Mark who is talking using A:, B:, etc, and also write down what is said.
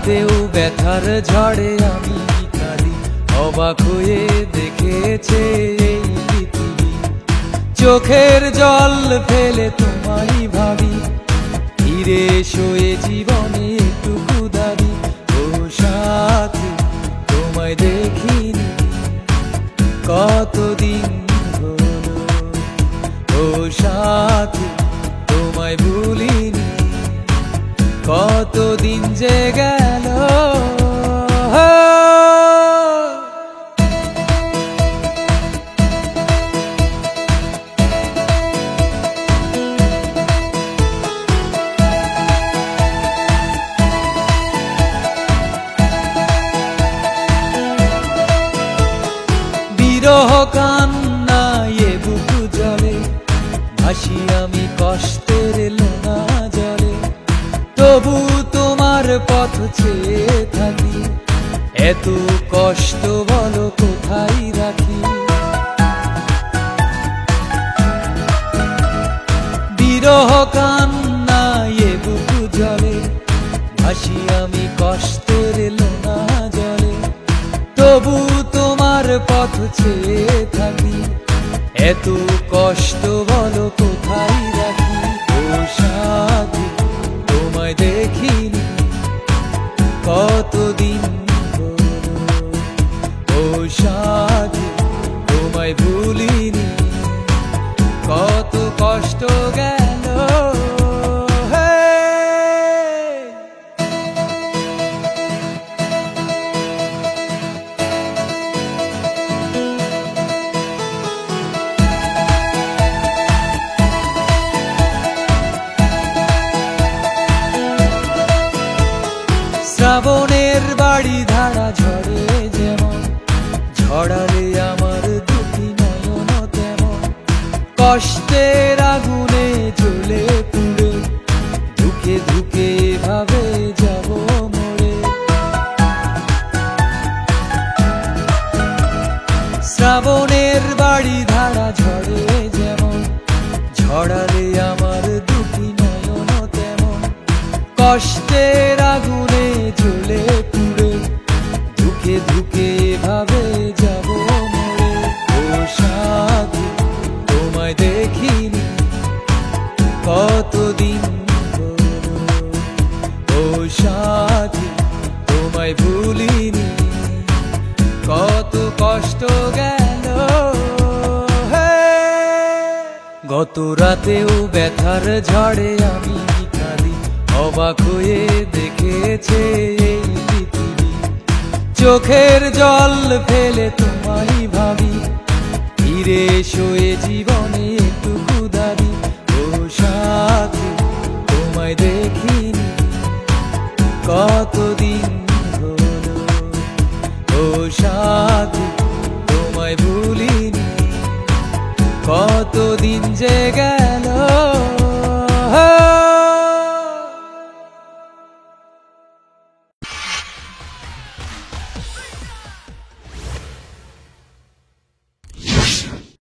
A: রাতেও ব্যথার ঝড়ে আমি কাঁদি, অবাক হয়ে দেখেছে এই পৃথিবী। চোখের জল ফেলে তোমায় ভাবি, ফিরে শোয়ে জীবনে একটুকু দাবি। ও সাথী তোমায় দেখিনি কতদিন হলো, ও সাথী তোমায় ভুলিনি কতদিন যে গেল। বিরহ কান্নায় বুকু জলে, ভাসি আমি কষ্টের লোনা জলে। তবু তোমার পথ চেয়ে থাকি, এত কষ্ট বলো কোথায় রাখি। বিরহ কান্নায় বুকু জলে, ভাসি আমি কষ্টের লোনা জলে। তবু তোমার পথ চেয়ে থাকি, এত কষ্ট বলো কোথায় রাখি। ও সাথী তোমায় দেখিনি কতদিন হলো, ও সাথী তোমায় ভুলিনি কত কষ্ট গেল। শ্রাবণের বাড়ি ধারা ঝরে যেমন, ঝড়ালে আমার দুটি নয়ন তেমন। কষ্টের আগুনে জ্বলে পুড়ে, ধুকে ধুকে ভাবে যাব মরে। শ্রাবণের বাড়ি ধারা ঝরে যেমন, ঝড়ালে আমার দুটি নয়ন তেমন। কষ্টের আগুনে জ্বলে পুড়ে, ধুকে ধুকে ভাবে যাব মরে। ও সাথী তোমায় দেখিনি কতদিন হলো, ও সাথী তোমায় ভুলিনি কত কষ্ট গেল। গত রাতেও ব্যথার ঝড়ে আমি কাঁদি, অবাক হয়ে দেখেছে এই পৃথিবী। চোখের জল ফেলে তোমায় ভাবি, ফিরে শোয়ে জীবনে একটুকু দাবি। ও সাথী তোমায় দেখিনি কতদিন হলো, ও সাথী তোমায় ভুলিনি কতদিন যে গেল।